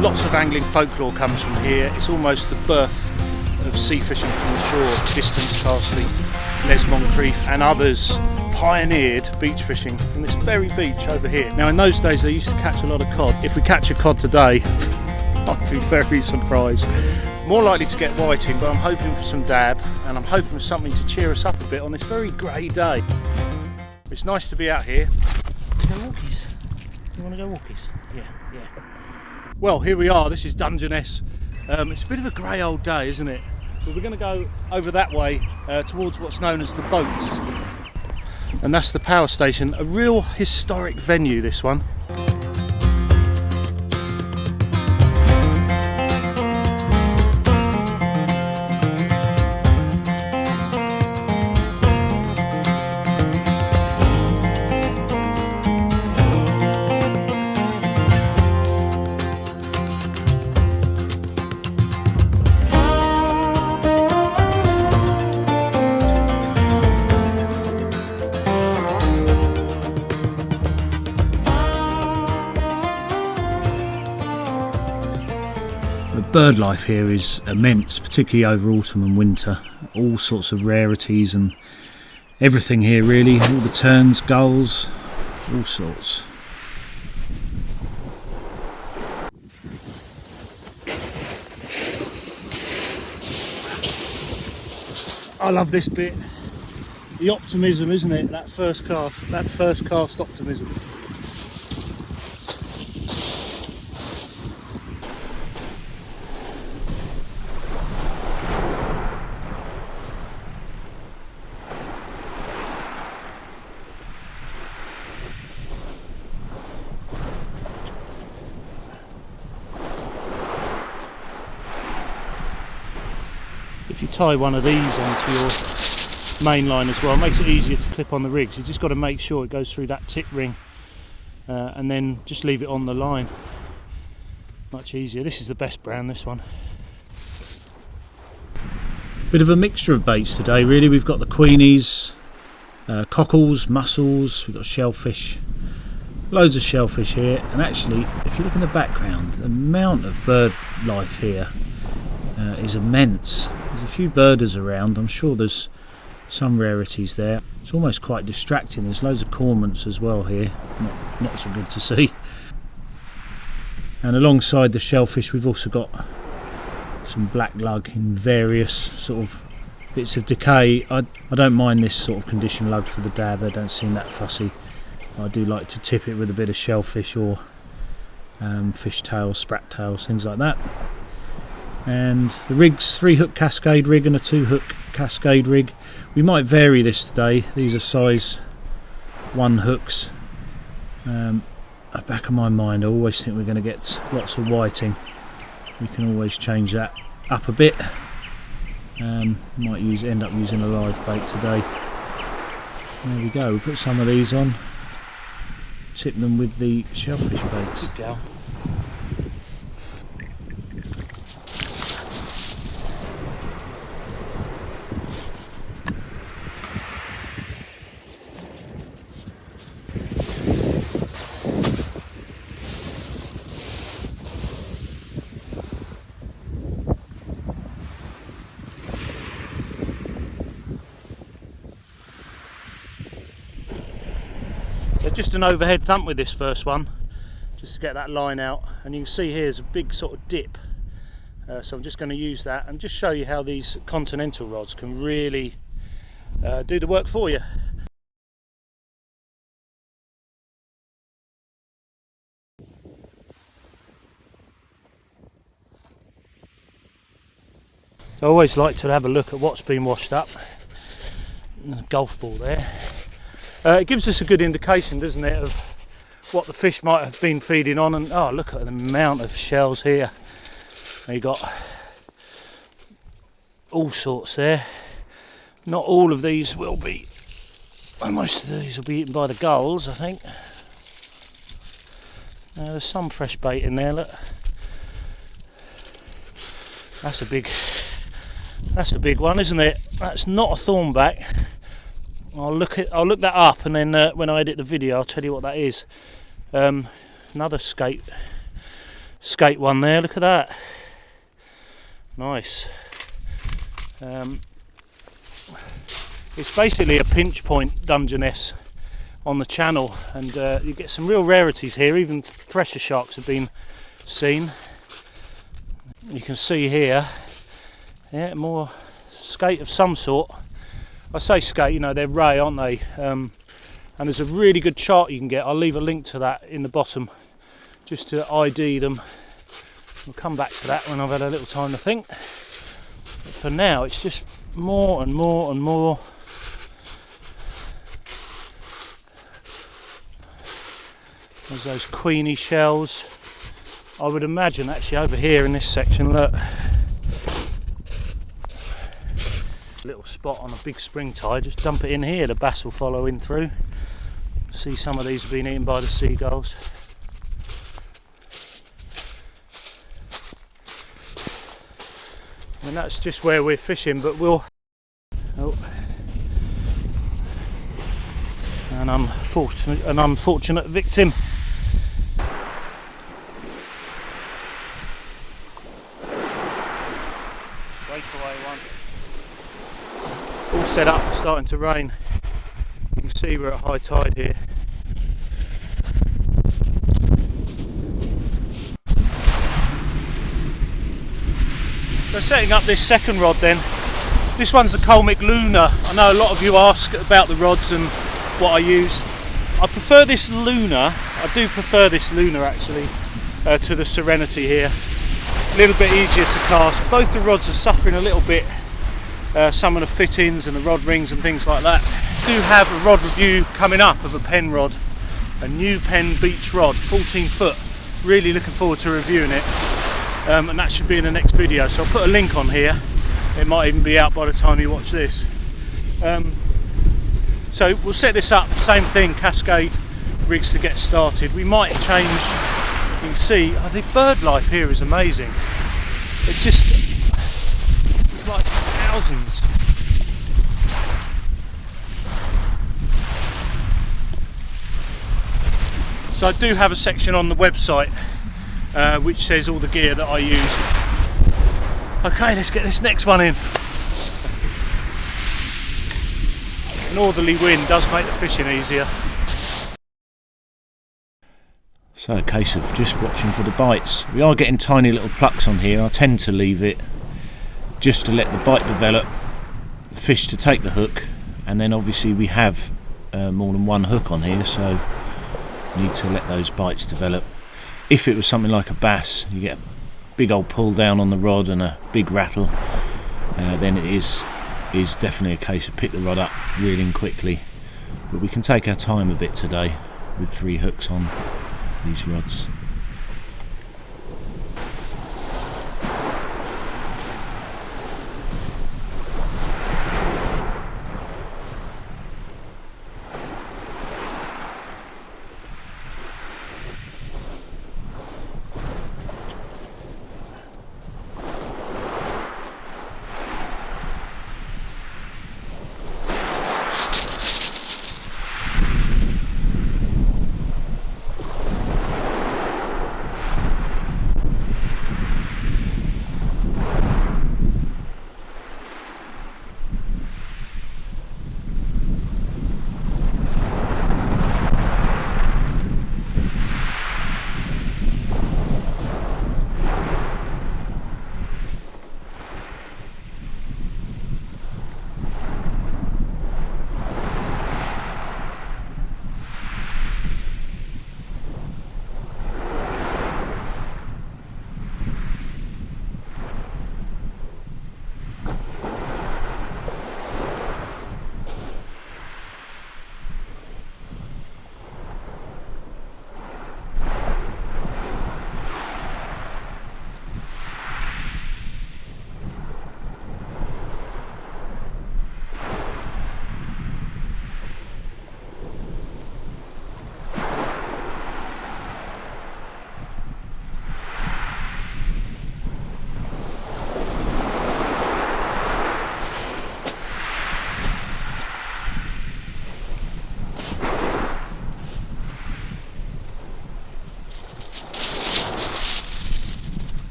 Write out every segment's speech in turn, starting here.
Lots of angling folklore comes from here. It's almost the birth of sea fishing from the shore. Distance casting, Les Moncrief and others pioneered beach fishing from this very beach over here. Now in those days they used to catch a lot of cod. If we catch a cod today, I'd be very surprised. More likely to get whiting, but I'm hoping for some dab, and I'm hoping for something to cheer us up a bit on this very grey day. It's nice to be out here. Go walkies. You want to go walkies? Yeah. Well, here we are. This is Dungeness. It's a bit of a grey old day, isn't it? But we're going to go over that way towards what's known as the boats, and that's the power station. A real historic venue, this one. The bird life here is immense, particularly over autumn and winter. All sorts of rarities and everything here really, all the terns, gulls, all sorts. I love this bit. The optimism, isn't it? That first cast optimism. If you tie one of these onto your main line as well, it makes it easier to clip on the rigs. You just got to make sure it goes through that tip ring and then just leave it on the line. Much easier. This is the best brand, this one. Bit of a mixture of baits today really. We've got the queenies, cockles, mussels, we've got shellfish, loads of shellfish here, and actually if you look in the background, the amount of bird life here is immense. There's a few birders around. I'm sure there's some rarities there. It's almost quite distracting. There's loads of cormorants as well here, not so good to see. And alongside the shellfish we've also got some black lug in various sort of bits of decay. I don't mind this sort of condition lug for the dab. They don't seem that fussy. I do like to tip it with a bit of shellfish or fish tails, sprat tails, things like that. And the rig's 3-hook cascade rig and a 2-hook cascade rig. We might vary this today. These are size 1 hooks. At the back of my mind I always think we're going to get lots of whiting. We can always change that up a bit. Might end up using a live bait today. There we go. We'll put some of these on, tip them with the shellfish baits. Good gal. Just an overhead thump with this first one, just to get that line out, and you can see here's a big sort of dip, so I'm just going to use that and just show you how these continental rods can really do the work for you. I always like to have a look at what's been washed up. There's a golf ball there. It gives us a good indication, doesn't it, of what the fish might have been feeding on. And oh, look at the amount of shells here. You got all sorts there. Not all of these will be, most of these will be eaten by the gulls, I think. There's some fresh bait in there, look. That's a big one, isn't it? That's not a thornback. I'll look that up, and then when I edit the video I'll tell you what that is. Another skate skate one there. Look at that. Nice. It's basically a pinch point Dungeness on the channel, and you get some real rarities here. Even thresher sharks have been seen. You can see here, yeah, more skate of some sort. I say skate, you know, they're ray, aren't they? And there's a really good chart you can get. I'll leave a link to that in the bottom just to ID them. We'll come back to that when I've had a little time to think. But for now, it's just more and more and more. There's those queenie shells. I would imagine actually over here in this section, look. Little spot on a big spring tide, just dump it in here, the bass will follow in through. See, some of these have been eaten by the seagulls. And that's just where we're fishing, but we'll... Oh. An unfortunate victim. Breakaway one. All set up, starting to rain. You can see we're at high tide here. So setting up this second rod then. This one's the Colmic Luna. I know a lot of you ask about the rods and what I use. I prefer this Luna. I do prefer this Luna actually to the Serenity here. A little bit easier to cast. Both the rods are suffering a little bit. Some of the fittings and the rod rings and things like that. I do have a rod review coming up of a Penn rod, a new Penn beach rod, 14 foot. Really looking forward to reviewing it, and that should be in the next video. So I'll put a link on here. It might even be out by the time you watch this. So we'll set this up, same thing, Cascade rigs to get started. We might change. You can see the bird life here is amazing. It's just like thousands. So I do have a section on the website which says all the gear that I use. Okay, let's get this next one in. A northerly wind does make the fishing easier. So a case of just watching for the bites. We are getting tiny little plucks on here. I tend to leave it just to let the bite develop, the fish to take the hook, and then obviously we have more than one hook on here, so you need to let those bites develop. If it was something like a bass, you get a big old pull down on the rod and a big rattle, then it is definitely a case of pick the rod up, reel in quickly. But we can take our time a bit today with 3 hooks on these rods.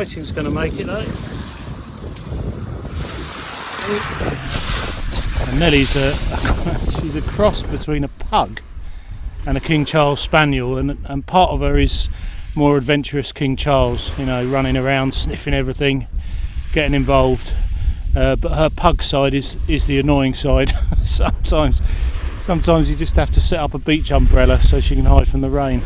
whiting's going to make it though. And Nellie's she's a cross between a pug and a King Charles Spaniel, and part of her is more adventurous King Charles, you know, running around, sniffing everything, getting involved. But her pug side is the annoying side. Sometimes you just have to set up a beach umbrella so she can hide from the rain.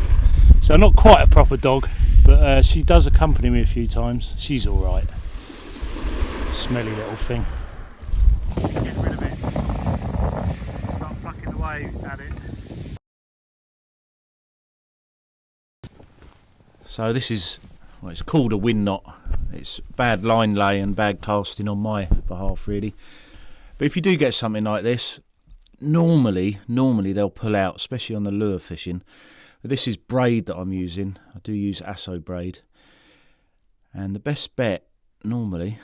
So not quite a proper dog, but she does accompany me a few times. She's all right. Smelly little thing. Get rid of it. Start plucking away at it. So this is, well, it's called a wind knot. It's bad line lay and bad casting on my behalf, really. But if you do get something like this, normally they'll pull out, especially on the lure fishing. But this is braid that I'm using. I do use Asso braid, and the best bet normally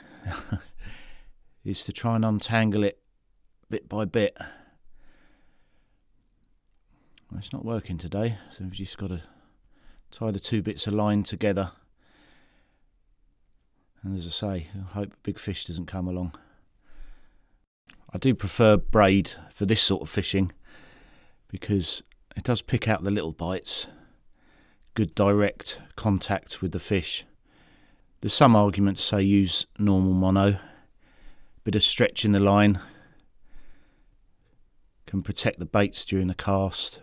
is to try and untangle it bit by bit. Well, it's not working today, so we've just got to tie the two bits of line together. And as I say, I hope a big fish doesn't come along. I do prefer braid for this sort of fishing because it does pick out the little bites. Good direct contact with the fish. There's some argument to say use normal mono. Bit of stretch in the line can protect the baits during the cast.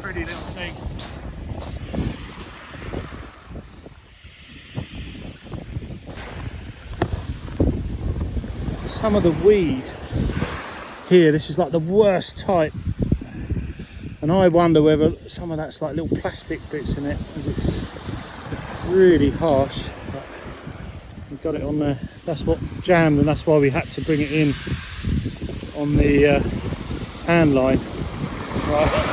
Pretty little thing. Some of the weed here, this is like the worst type, and I wonder whether some of that's like little plastic bits in it, as it's really harsh. But we got it on there. That's what jammed, and that's why we had to bring it in on the hand line.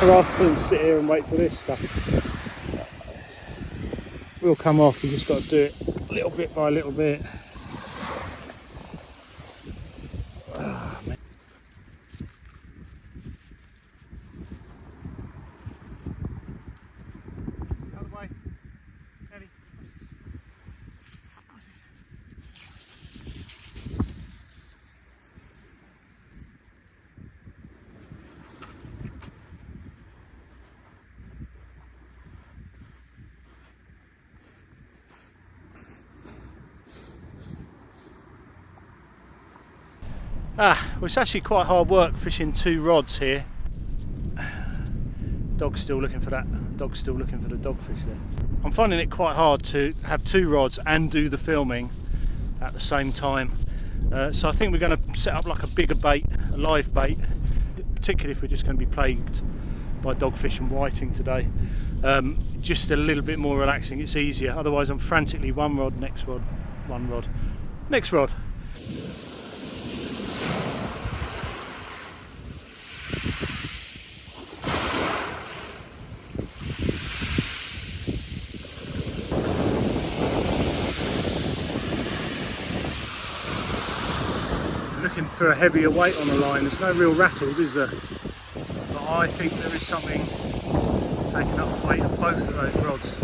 Rather than sit here and wait for this stuff. We'll come off, you just got to do it little bit by little bit. Oh, man. Out of the way. Eddie, well, it's actually quite hard work fishing two rods here. Dog's still looking for that. Dog's still looking for the dogfish there. I'm finding it quite hard to have two rods and do the filming at the same time. So I think we're going to set up like a bigger bait, a live bait, particularly if we're just going to be plagued by dogfish and whiting today. Just a little bit more relaxing, it's easier. Otherwise I'm frantically one rod, next rod, one rod, next rod. looking for a heavier weight on the line. There's no real rattles, is there? But I think there is something taking up the weight of both of those rods.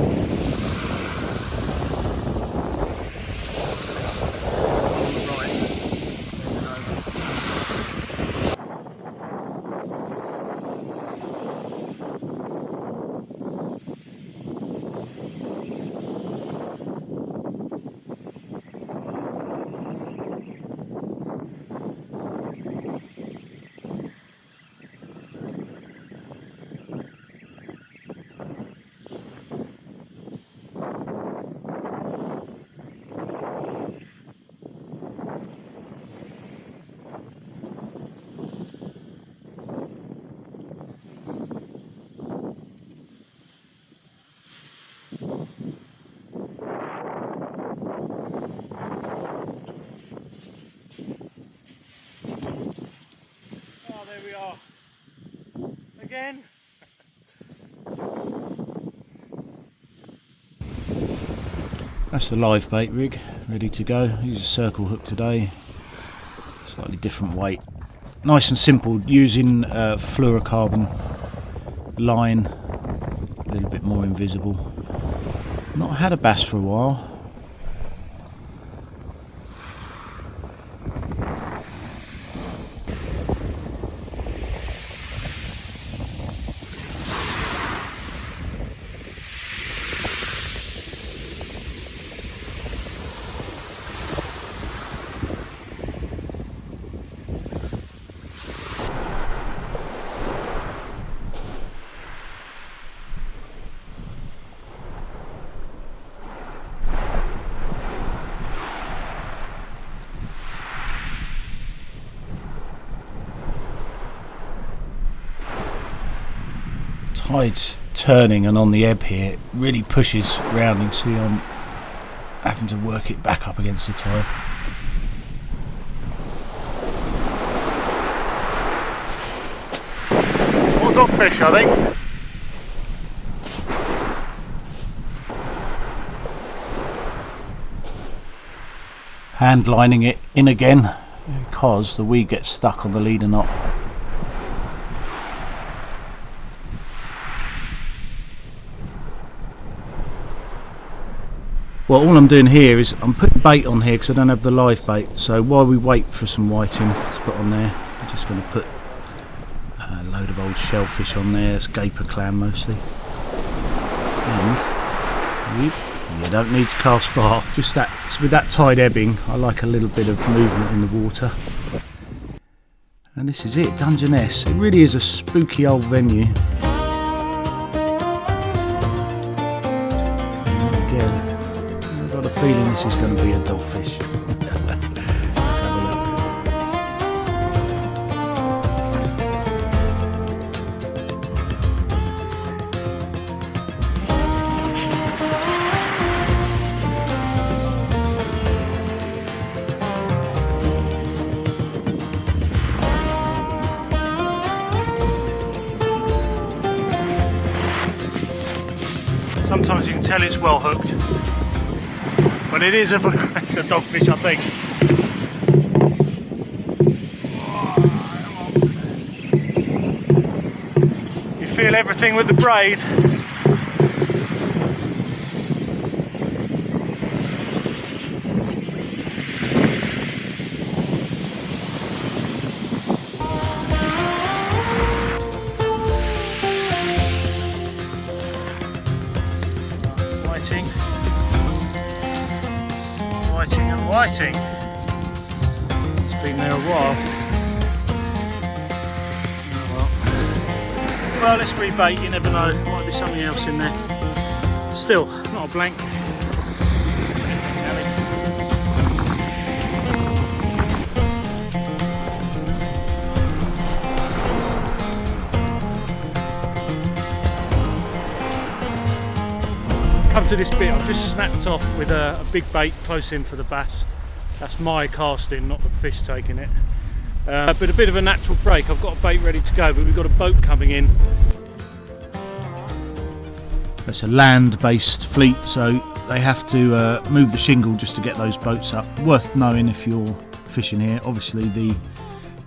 There we are again. That's the live bait rig ready to go. Use a circle hook today, slightly different weight, nice and simple, using fluorocarbon line, a little bit more invisible. Not had a bass for a while. Tide's turning and on the ebb here, it really pushes round. You can see I'm having to work it back up against the tide. More dogfish, I think. Hand lining it in again because the weed gets stuck on the leader knot. Well, all I'm doing here is I'm putting bait on here because I don't have the live bait. So while we wait for some whiting to put on there, I'm just going to put a load of old shellfish on there. It's gaper clam mostly. And you don't need to cast far. Just that, with that tide ebbing, I like a little bit of movement in the water. And this is it, Dungeness. It really is a spooky old venue. Feeling this is going to be a dogfish. Let's have a look. Sometimes you can tell it's well hooked. But it is it's a dogfish, I think. You feel everything with the braid. Whiting. Whiting and whiting. It's been there a while. Oh well, let's rebait, you never know, there might be something else in there. Still, not a blank. Come to this bit, I've just snapped off with a big bait close in for the bass. That's my casting, not the fish taking it. But a bit of a natural break. I've got a bait ready to go, but we've got a boat coming in. It's a land-based fleet, so they have to move the shingle just to get those boats up. Worth knowing if you're fishing here. Obviously the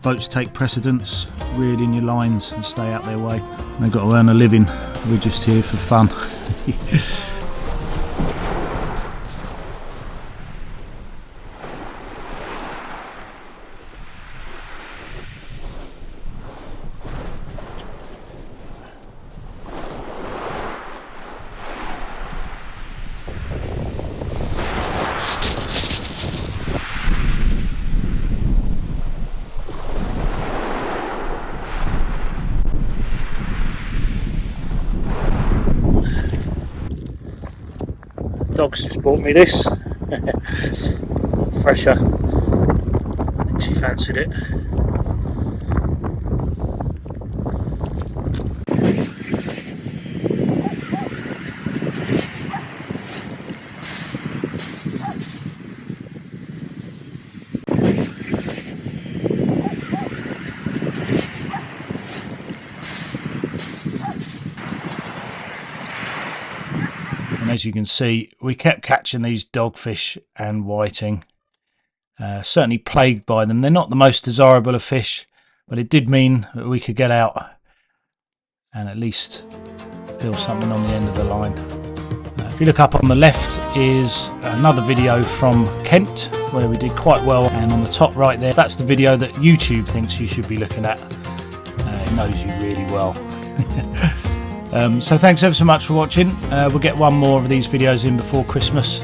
boats take precedence, reel in your lines and stay out their way. They've got to earn a living, we're just here for fun. Dog's just bought me this. Fresher. I think she fancied it. And as you can see, we kept catching these dogfish and whiting. Certainly plagued by them. They're not the most desirable of fish, but it did mean that we could get out and at least feel something on the end of the line. If you look up on the left is another video from Kent where we did quite well, and on the top right there, that's the video that YouTube thinks you should be looking at. It knows you really well. So thanks ever so much for watching. We'll get one more of these videos in before Christmas.